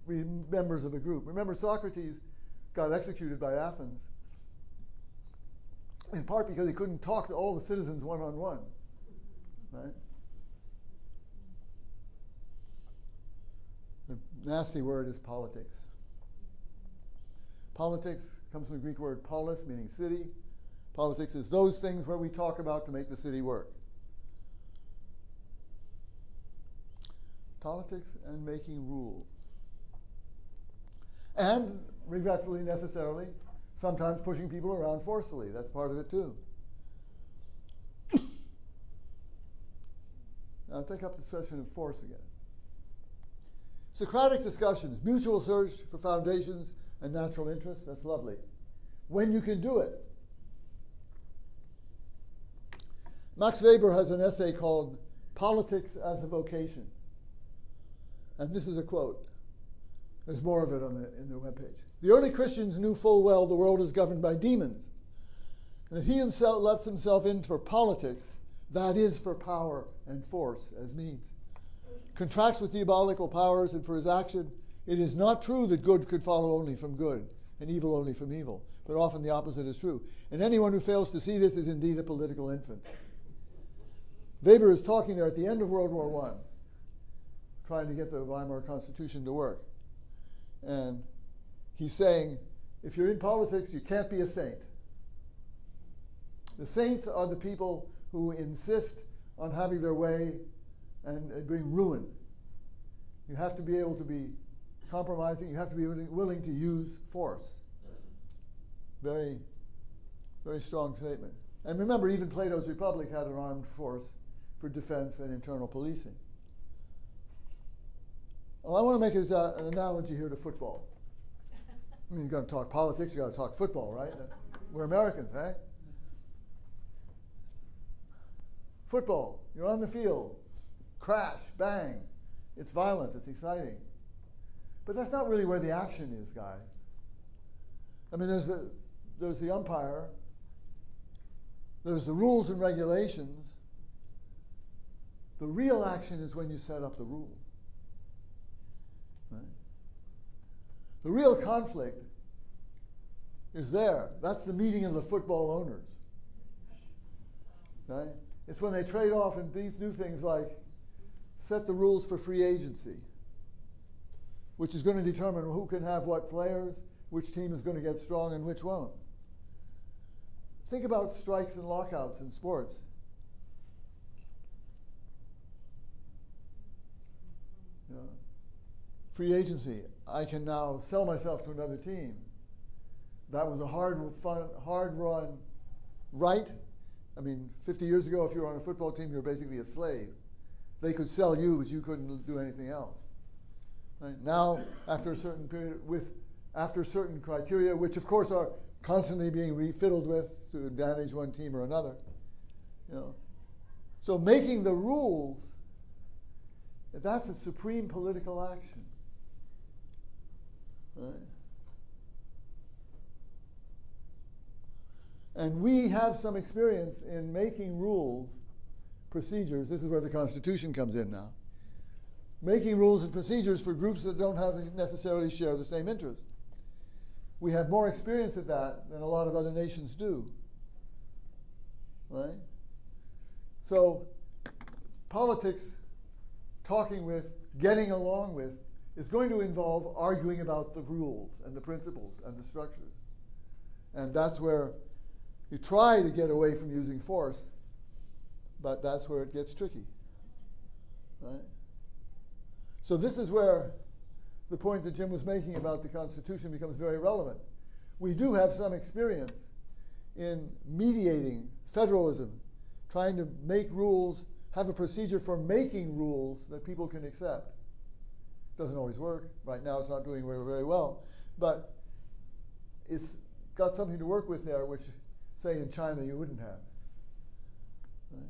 members of a group. Remember, Socrates got executed by Athens, in part because he couldn't talk to all the citizens one-on-one, right? The nasty word is politics. Politics comes from the Greek word polis, meaning city. Politics is those things where we talk about to make the city work. Politics and making rules. And, regretfully, necessarily, sometimes pushing people around forcefully. That's part of it, too. Now, take up the question of force again. Socratic discussions, mutual search for foundations and natural interests, that's lovely. When you can do it. Max Weber has an essay called Politics as a Vocation. And this is a quote. There's more of it in the webpage. The early Christians knew full well the world is governed by demons, and if he himself lets himself in for politics, that is for power and force as means, contracts with diabolical powers, and for his action, it is not true that good could follow only from good and evil only from evil, but often the opposite is true. And anyone who fails to see this is indeed a political infant. Weber is talking there at the end of World War I. trying to get the Weimar Constitution to work. And he's saying, if you're in politics, you can't be a saint. The saints are the people who insist on having their way and bring ruin. You have to be able to be compromising. You have to be willing to use force. Very, very strong statement. And remember, even Plato's Republic had an armed force for defense and internal policing. Well, I want to make an analogy here to football. I mean, you're going to talk politics, you've got to talk football, right? We're Americans, eh? Football, you're on the field. Crash, bang. It's violent, it's exciting. But that's not really where the action is, guys. I mean, there's the umpire, there's the rules and regulations. The real action is when you set up the rule. Right? The real conflict is there. That's the meeting of the football owners. Right? It's when they trade off and do things like set the rules for free agency, which is going to determine who can have what players, which team is going to get strong and which won't. Think about strikes and lockouts in sports. You know, free agency. I can now sell myself to another team. That was a hard-run right. I mean, 50 years ago, if you were on a football team, you were basically a slave. They could sell you, but you couldn't do anything else. Right? Now, after a certain period, after certain criteria, which of course are constantly being refiddled with to advantage one team or another, you know. So making the rules, that's a supreme political action. Right? And we have some experience in making rules, procedures. This is where the Constitution comes in now. Making rules and procedures for groups that don't necessarily share the same interests. We have more experience at that than a lot of other nations do. Right? So politics, talking with, getting along with, is going to involve arguing about the rules and the principles and the structures. And that's where you try to get away from using force, but that's where it gets tricky. Right? So this is where the point that Jim was making about the Constitution becomes very relevant. We do have some experience in mediating federalism, trying to make rules, have a procedure for making rules that people can accept. Doesn't always work. Right now it's not doing very, very well. But it's got something to work with there, which, say, in China you wouldn't have. Right?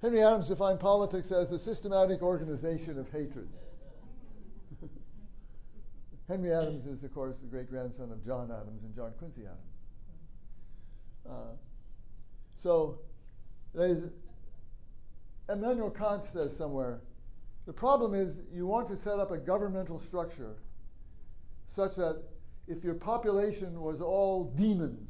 Henry Adams defined politics as the systematic organization of hatred. Henry Adams is, of course, the great-grandson of John Adams and John Quincy Adams. So, Immanuel Kant says somewhere, the problem is you want to set up a governmental structure such that if your population was all demons,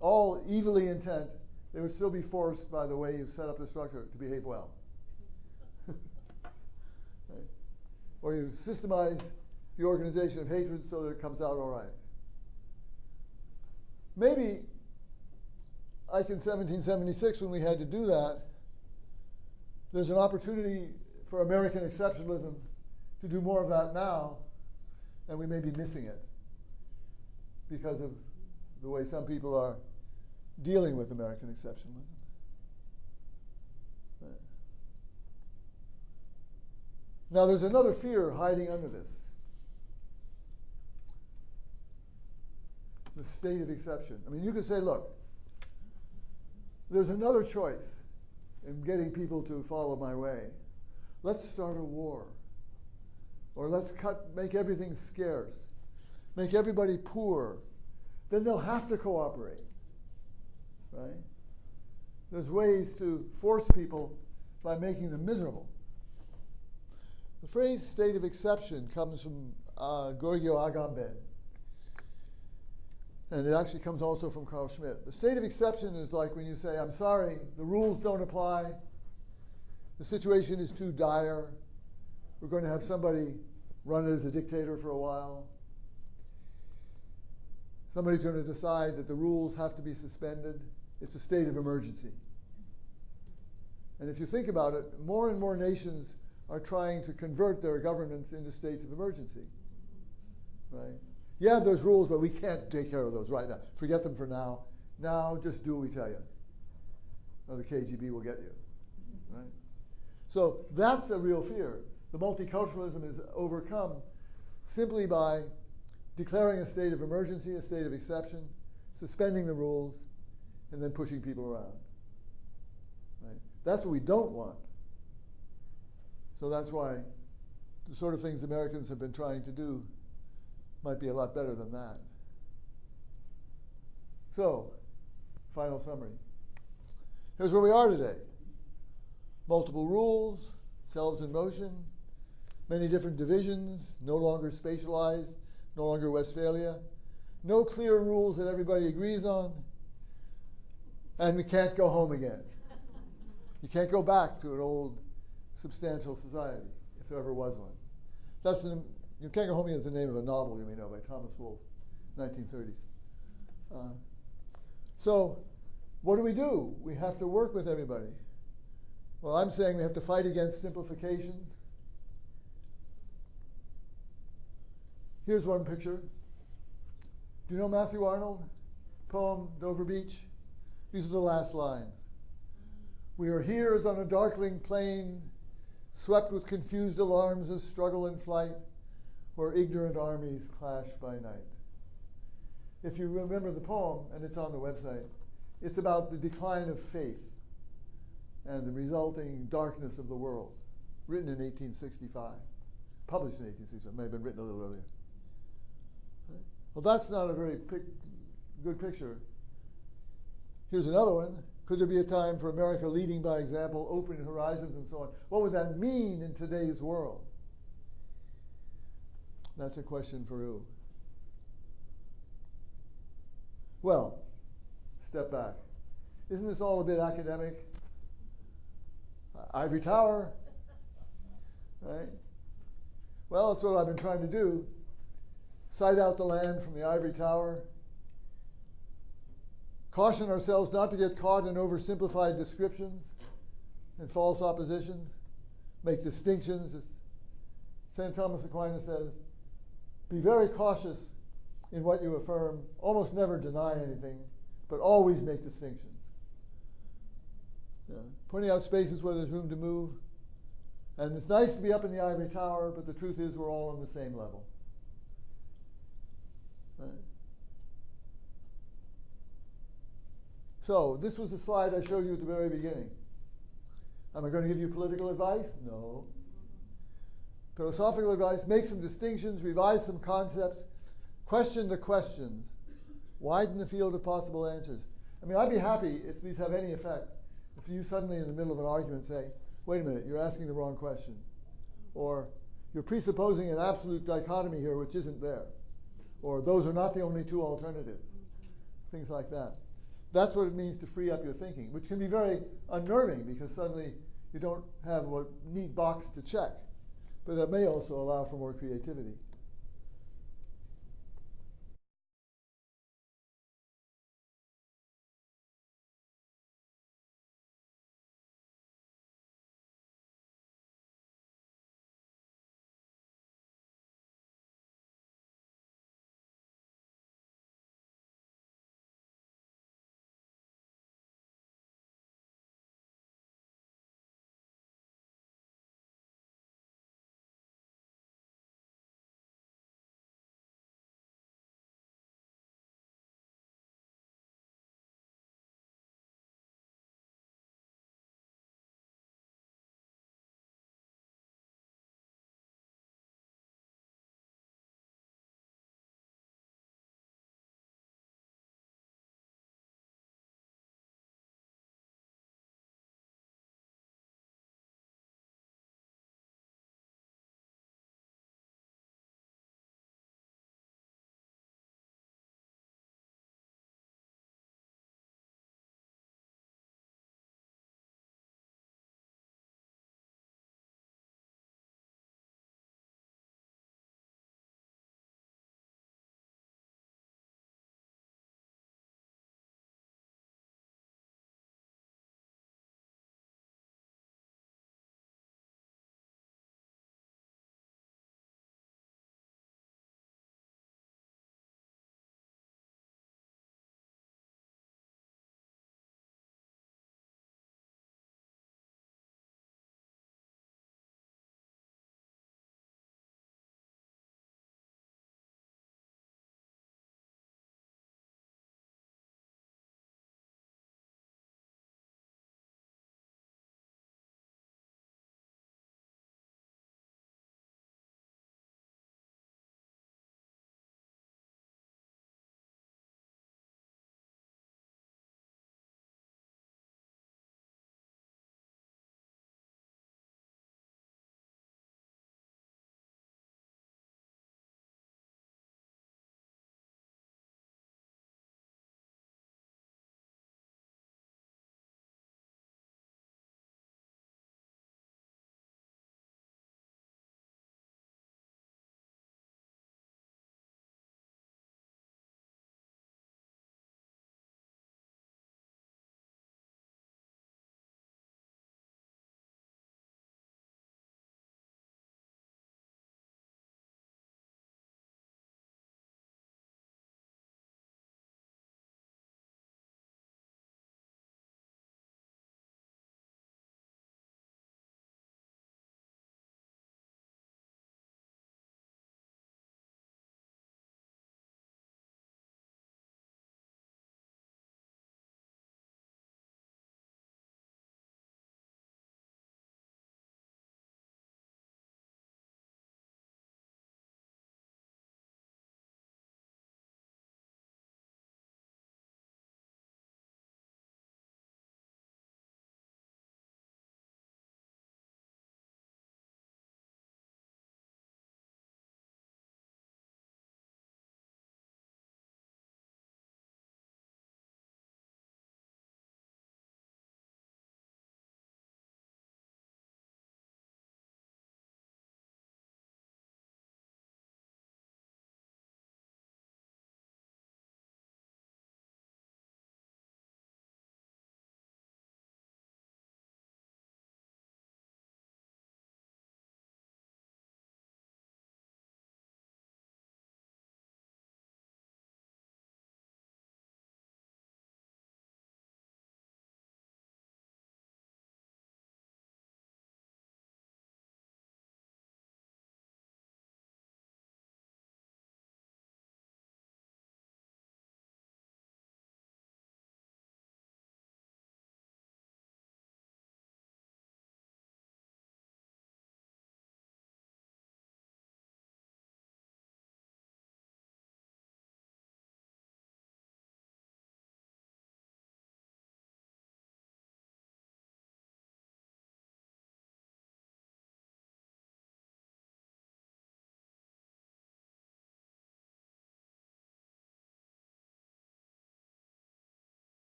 all evilly intent, they would still be forced by the way you set up the structure to behave well. Right? Or you systemize the organization of hatred so that it comes out all right. Maybe, like in 1776 when we had to do that, there's an opportunity for American exceptionalism to do more of that now, and we may be missing it because of the way some people are dealing with American exceptionalism. Right. Now there's another fear hiding under this. The state of exception. I mean, you could say, look, there's another choice in getting people to follow my way. Let's start a war. Or let's make everything scarce. Make everybody poor. Then they'll have to cooperate. Right? There's ways to force people by making them miserable. The phrase state of exception comes from Giorgio Agamben. And it actually comes also from Carl Schmitt. The state of exception is like when you say, I'm sorry, the rules don't apply. the situation is too dire. We're going to have somebody run it as a dictator for a while. Somebody's going to decide that the rules have to be suspended. It's a state of emergency. And if you think about it, more and more nations are trying to convert their governments into states of emergency. Right? Yeah, there's rules, but we can't take care of those right now. Forget them for now. Now, just do what we tell you, or the KGB will get you. Right? So that's a real fear. The multiculturalism is overcome simply by declaring a state of emergency, a state of exception, suspending the rules, and then pushing people around. Right? That's what we don't want. So that's why the sort of things Americans have been trying to do might be a lot better than that. So, final summary. Here's where we are today. Multiple rules, selves in motion, many different divisions, no longer spatialized, no longer Westphalia, no clear rules that everybody agrees on, and we can't go home again. You can't go back to an old substantial society, if there ever was one. You Can't Go Home Again is the name of a novel you may know by Thomas Wolfe, 1930s. So what do? We have to work with everybody. Well, I'm saying we have to fight against simplifications. Here's one picture. Do you know Matthew Arnold? Poem, Dover Beach? These are the last lines. We are here as on a darkling plain, swept with confused alarms of struggle and flight, where ignorant armies clash by night. If you remember the poem, and it's on the website, it's about the decline of faith and the resulting darkness of the world, written in 1865, published in 1865, may have been written a little earlier. Well, that's not a very good picture. Here's another one. Could there be a time for America leading by example, opening horizons and so on? What would that mean in today's world? That's a question for you. Well, step back. Isn't this all a bit academic? Ivory Tower, right? Well, that's what I've been trying to do. Sight out the land from the ivory tower. Caution ourselves not to get caught in oversimplified descriptions and false oppositions. Make distinctions. As St. Thomas Aquinas says, be very cautious in what you affirm. Almost never deny anything, but always make distinctions. Pointing out spaces where there's room to move. And it's nice to be up in the ivory tower, but the truth is we're all on the same level. Right? So, this was the slide I showed you at the very beginning. Am I going to give you political advice? No. Philosophical advice, make some distinctions, revise some concepts, question the questions, widen the field of possible answers. I mean, I'd be happy if these have any effect. If you suddenly in the middle of an argument say, wait a minute, you're asking the wrong question. Or you're presupposing an absolute dichotomy here which isn't there. Or those are not the only two alternatives. Things like that. That's what it means to free up your thinking, which can be very unnerving because suddenly you don't have a neat box to check. But that may also allow for more creativity.